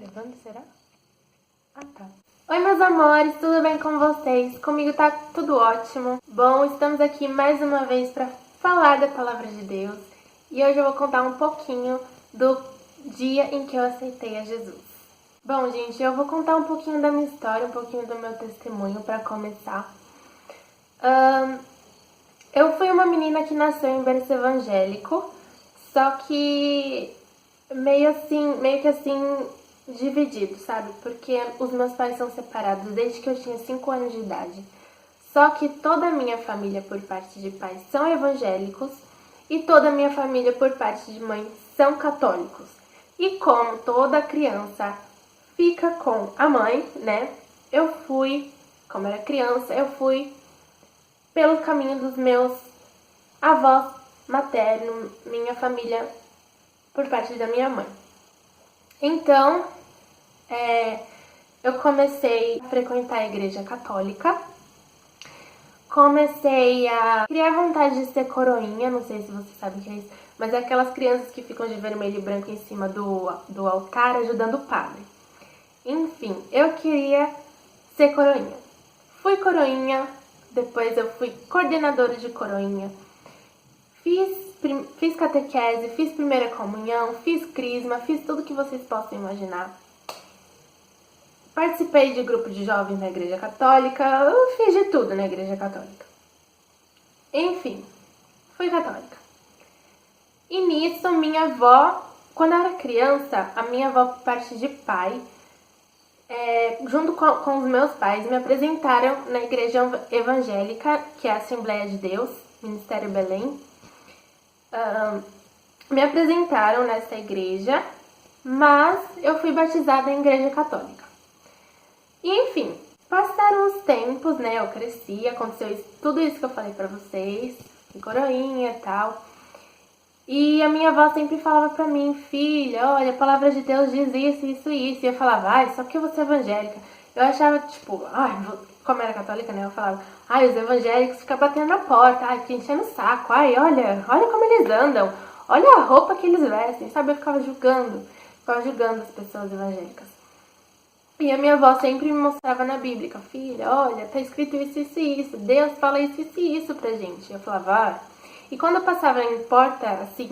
gravando, será? Ah, tá. Oi, meus amores, tudo bem com vocês? Comigo tá tudo ótimo. Bom, estamos aqui mais uma vez para falar da Palavra de Deus. E hoje eu vou contar um pouquinho do dia em que eu aceitei a Jesus. Bom, gente, eu vou contar um pouquinho da minha história, um pouquinho do meu testemunho para começar. Eu fui uma menina que nasceu em berço evangélico, só que meio que assim, dividido, sabe? Porque os meus pais são separados desde que eu tinha 5 anos de idade. Só que toda a minha família por parte de pais são evangélicos e toda a minha família por parte de mãe são católicos. E como toda criança fica com a mãe, né? Como era criança, eu fui pelo caminho dos meus avós maternos, minha família por parte da minha mãe. Então, eu comecei a frequentar a igreja católica, comecei a criar vontade de ser coroinha, não sei se você sabe o que é isso, mas é aquelas crianças que ficam de vermelho e branco em cima do altar ajudando o padre. Enfim, eu queria ser coroinha. Fui coroinha, depois eu fui coordenadora de coroinha, fiz catequese, fiz primeira comunhão, fiz crisma, fiz tudo que vocês possam imaginar. Participei de grupo de jovens na igreja católica, eu fiz de tudo na igreja católica. Enfim, fui católica. E nisso, minha avó, quando eu era criança, a minha avó por parte de pai, junto com os meus pais, me apresentaram na igreja evangélica, que é a Assembleia de Deus, Ministério Belém. Me apresentaram nessa igreja, mas eu fui batizada em igreja católica. E enfim, passaram os tempos, né? Eu cresci, aconteceu tudo isso que eu falei pra vocês, em coroinha e tal. E a minha avó sempre falava pra mim, filha, olha, a palavra de Deus diz isso, isso e isso. E eu falava, ai, só porque você é evangélica. Eu achava, tipo, ai, como era católica, né? Eu falava, ai, os evangélicos ficam batendo na porta, ai, fica enchendo o saco, ai, olha como eles andam, olha a roupa que eles vestem, sabe? Eu ficava julgando as pessoas evangélicas. E a minha avó sempre me mostrava na Bíblia, filha, olha, tá escrito isso, isso e isso, Deus fala isso, isso e isso pra gente. Eu falava, ah. E quando eu passava em porta, assim,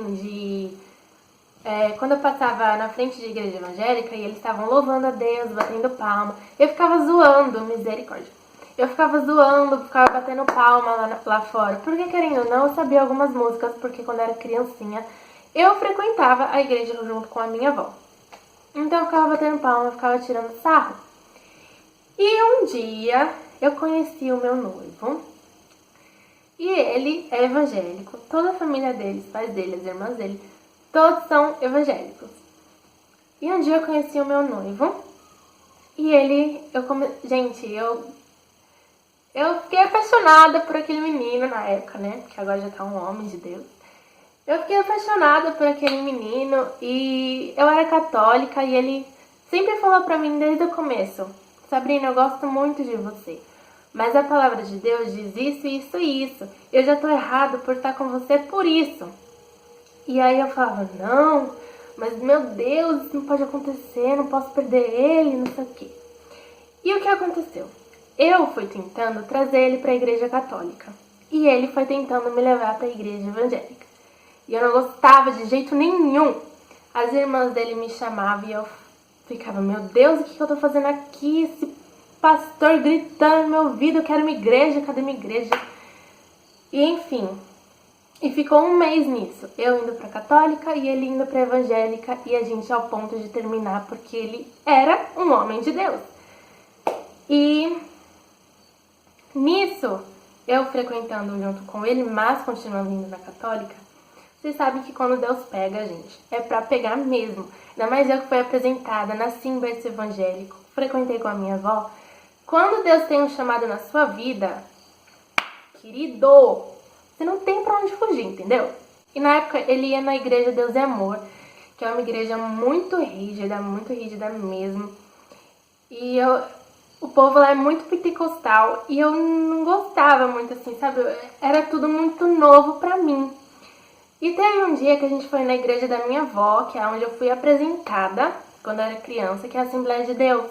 quando eu passava na frente de igreja evangélica e eles estavam louvando a Deus, batendo palma, eu ficava zoando, misericórdia. Eu ficava zoando, ficava batendo palma lá fora. Porque, querendo ou não, eu sabia algumas músicas, porque quando eu era criancinha, eu frequentava a igreja junto com a minha avó. Então eu ficava batendo palma, ficava tirando sarro. E um dia eu conheci o meu noivo. E ele é evangélico. Toda a família dele, os pais dele, as irmãs dele, todos são evangélicos. E um dia eu conheci o meu noivo. E gente, eu fiquei apaixonada por aquele menino na época, né? Que agora já tá um homem de Deus. Eu fiquei apaixonada por aquele menino e eu era católica e ele sempre falou pra mim desde o começo, Sabrina, eu gosto muito de você, mas a palavra de Deus diz isso, isso e isso. Eu já tô errado por estar com você por isso. E aí eu falava, não, mas meu Deus, isso não pode acontecer, não posso perder ele, não sei o quê. E o que aconteceu? Eu fui tentando trazer ele para a igreja católica e ele foi tentando me levar para a igreja evangélica. E eu não gostava de jeito nenhum. As irmãs dele me chamavam e eu ficava, meu Deus, o que eu tô fazendo aqui? Esse pastor gritando no meu ouvido, eu quero uma igreja, cadê minha igreja? E enfim, e ficou um mês nisso. Eu indo pra católica e ele indo pra evangélica e a gente ao ponto de terminar porque ele era um homem de Deus. E nisso, eu frequentando junto com ele, mas continuando indo na católica, vocês sabem que quando Deus pega a gente, é pra pegar mesmo. Ainda mais eu que fui apresentada, nasci em berço evangélico, frequentei com a minha avó. Quando Deus tem um chamado na sua vida, querido, você não tem pra onde fugir, entendeu? E na época ele ia na igreja Deus é Amor, que é uma igreja muito rígida mesmo. E o povo lá é muito pentecostal e eu não gostava muito assim, sabe? Era tudo muito novo pra mim. E teve um dia que a gente foi na igreja da minha avó, que é onde eu fui apresentada quando eu era criança, que é a Assembleia de Deus.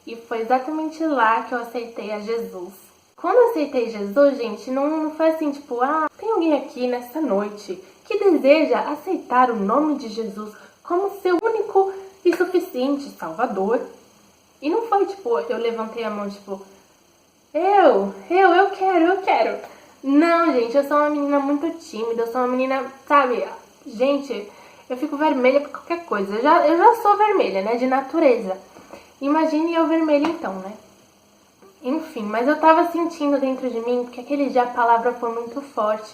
E foi exatamente lá que eu aceitei a Jesus. Quando eu aceitei Jesus, gente, não foi assim, tipo, tem alguém aqui nessa noite que deseja aceitar o nome de Jesus como seu único e suficiente Salvador. E não foi, tipo, eu levantei a mão, tipo, eu quero. Não, gente, eu sou uma menina muito tímida, eu sou uma menina, sabe, gente, eu fico vermelha por qualquer coisa. Eu já sou vermelha, né, de natureza. Imagine eu vermelha então, né? Enfim, mas eu tava sentindo dentro de mim, porque aquele dia a palavra foi muito forte,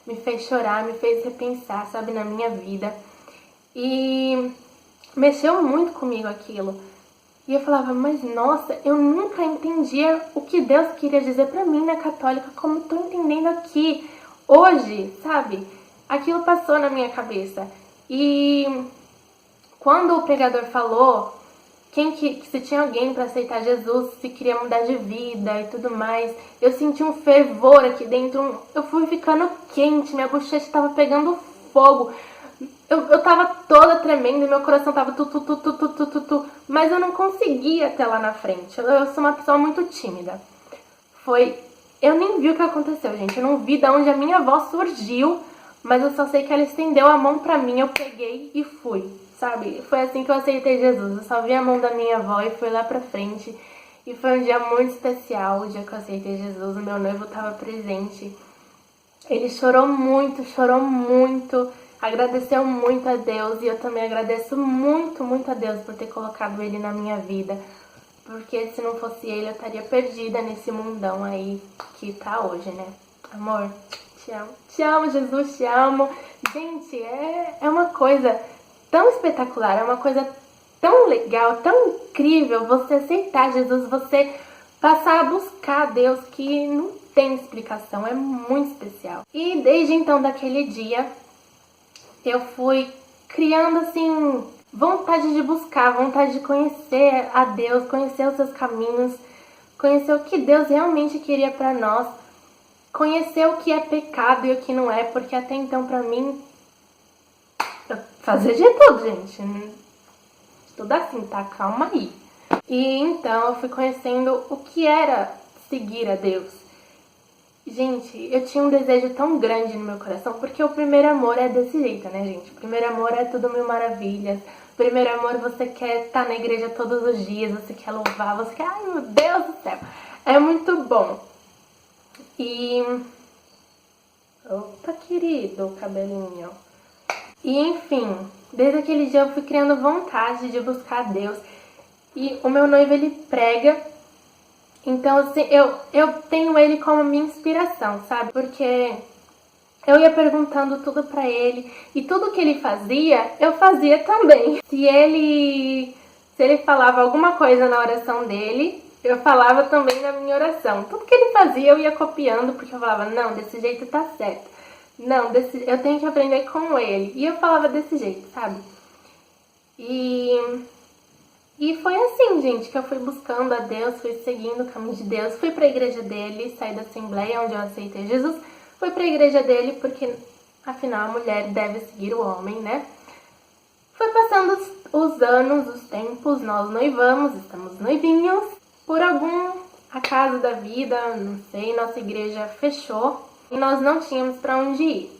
me fez chorar, me fez repensar, sabe, na minha vida. E mexeu muito comigo aquilo. E eu falava, mas nossa, eu nunca entendia o que Deus queria dizer pra mim na católica, como tô entendendo aqui, hoje, sabe? Aquilo passou na minha cabeça. E quando o pregador falou que se tinha alguém para aceitar Jesus, se queria mudar de vida e tudo mais, eu senti um fervor aqui dentro, eu fui ficando quente, minha bochecha estava pegando fogo, eu tava toda tremendo e meu coração tava tu, mas eu não conseguia até lá na frente, eu sou uma pessoa muito tímida. Eu nem vi o que aconteceu, gente, eu não vi de onde a minha voz surgiu, mas eu só sei que ela estendeu a mão pra mim, eu peguei e fui. Sabe? Foi assim que eu aceitei Jesus. Eu só vi a mão da minha avó e fui lá pra frente. E foi um dia muito especial, o dia que eu aceitei Jesus. O meu noivo estava presente. Ele chorou muito, agradeceu muito a Deus. E eu também agradeço muito, muito a Deus por ter colocado ele na minha vida. Porque se não fosse ele, eu estaria perdida nesse mundão aí que tá hoje, né? Amor, te amo. Te amo, Jesus, te amo. Gente, é uma coisa tão espetacular, é uma coisa tão legal, tão incrível você aceitar Jesus, você passar a buscar Deus, que não tem explicação, é muito especial. E desde então, daquele dia, eu fui criando assim vontade de buscar, vontade de conhecer a Deus, conhecer os seus caminhos, conhecer o que Deus realmente queria pra nós, conhecer o que é pecado e o que não é, porque até então pra mim eu fazia de tudo, gente. Tudo assim, tá? Calma aí. E então eu fui conhecendo o que era seguir a Deus. Gente, eu tinha um desejo tão grande no meu coração, porque o primeiro amor é desse jeito, né, gente? O primeiro amor é tudo mil maravilhas. O primeiro amor você quer estar na igreja todos os dias, você quer louvar, você quer... Ai, meu Deus do céu! É muito bom. E... Opa, querido, cabelinho. E enfim, desde aquele dia eu fui criando vontade de buscar Deus. E o meu noivo, ele prega. Então, assim, eu tenho ele como minha inspiração, sabe? Porque eu ia perguntando tudo pra ele. E tudo que ele fazia, eu fazia também. Se ele falava alguma coisa na oração dele, eu falava também na minha oração. Tudo que ele fazia, eu ia copiando, porque eu falava, não, desse jeito tá certo. Não, eu tenho que aprender com ele. E eu falava desse jeito, sabe? E foi assim, gente, que eu fui buscando a Deus, fui seguindo o caminho de Deus, fui pra igreja dele, saí da Assembleia, onde eu aceitei Jesus, fui pra igreja dele, porque, afinal, a mulher deve seguir o homem, né? Foi passando os anos, os tempos, nós noivamos, estamos noivinhos. Por algum acaso da vida, não sei, nossa igreja fechou. E nós não tínhamos pra onde ir.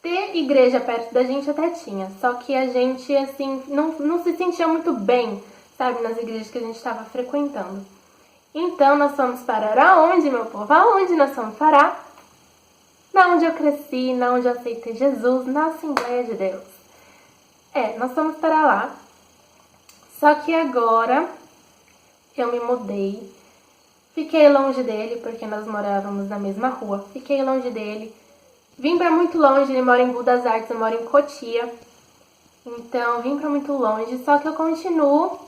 Ter igreja perto da gente até tinha, só que a gente, assim, não se sentia muito bem, sabe, nas igrejas que a gente estava frequentando. Então, nós fomos parar aonde, meu povo? Aonde nós fomos parar? Na onde eu cresci, na onde eu aceitei Jesus, na Assembleia de Deus. Nós fomos para lá. Só que agora eu me mudei. Fiquei longe dele, porque nós morávamos na mesma rua. Fiquei longe dele. Vim pra muito longe, ele mora em Budas das Artes, eu moro em Cotia. Então, vim pra muito longe. Só que eu continuo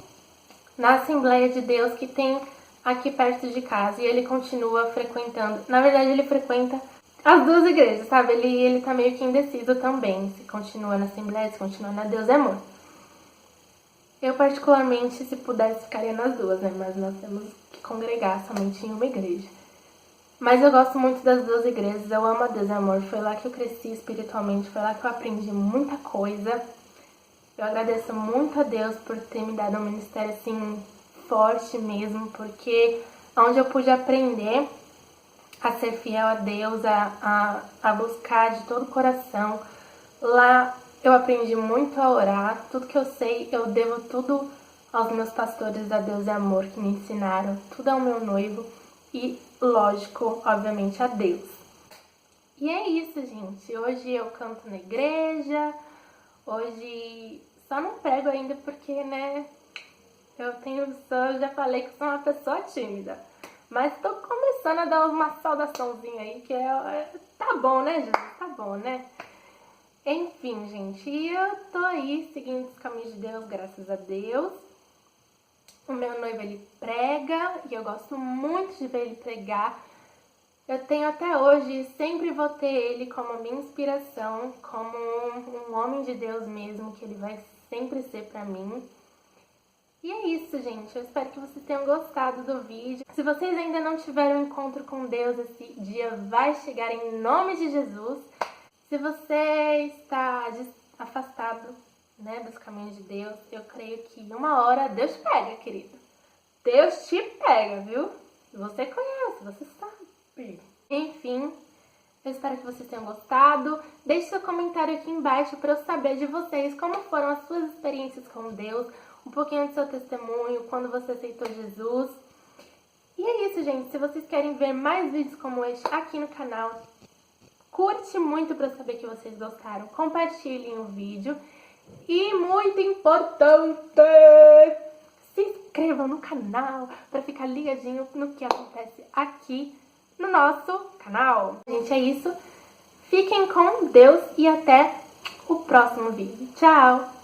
na Assembleia de Deus, que tem aqui perto de casa. E ele continua frequentando. Na verdade, ele frequenta as duas igrejas, sabe? Ele tá meio que indeciso também. Se continua na Assembleia, se continua na Deus é Amor. Eu, particularmente, se pudesse, ficaria nas duas, né? Mas nós temos que congregar somente em uma igreja. Mas eu gosto muito das duas igrejas, eu amo a Deus é Amor. Foi lá que eu cresci espiritualmente, foi lá que eu aprendi muita coisa. Eu agradeço muito a Deus por ter me dado um ministério assim forte mesmo, porque onde eu pude aprender a ser fiel a Deus, a buscar de todo o coração. Lá eu aprendi muito a orar, tudo que eu sei eu devo tudo aos meus pastores da Deus e Amor que me ensinaram, tudo ao meu noivo e, lógico, obviamente a Deus. E é isso, gente. Hoje eu canto na igreja, hoje só não prego ainda porque, né, eu já falei que sou uma pessoa tímida. Mas tô começando a dar uma saudaçãozinha aí, que tá bom, né, Jesus? Tá bom, né? Enfim, gente, eu tô aí seguindo os caminhos de Deus, graças a Deus. O meu noivo, ele prega e eu gosto muito de ver ele pregar. Eu tenho até hoje, sempre vou ter ele como minha inspiração, como um homem de Deus mesmo, que ele vai sempre ser pra mim. E é isso, gente. Eu espero que vocês tenham gostado do vídeo. Se vocês ainda não tiveram um encontro com Deus, esse dia vai chegar em nome de Jesus. Se você está afastado, né, dos caminhos de Deus, eu creio que uma hora Deus te pega, querido. Deus te pega, viu? Você conhece, você sabe. Enfim, eu espero que vocês tenham gostado. Deixe seu comentário aqui embaixo para eu saber de vocês como foram as suas experiências com Deus, um pouquinho do seu testemunho, quando você aceitou Jesus. E é isso, gente. Se vocês querem ver mais vídeos como este aqui no canal, curte muito para saber que vocês gostaram. Compartilhem o vídeo. E muito importante, se inscrevam no canal para ficar ligadinho no que acontece aqui no nosso canal. Gente, é isso. Fiquem com Deus e até o próximo vídeo. Tchau!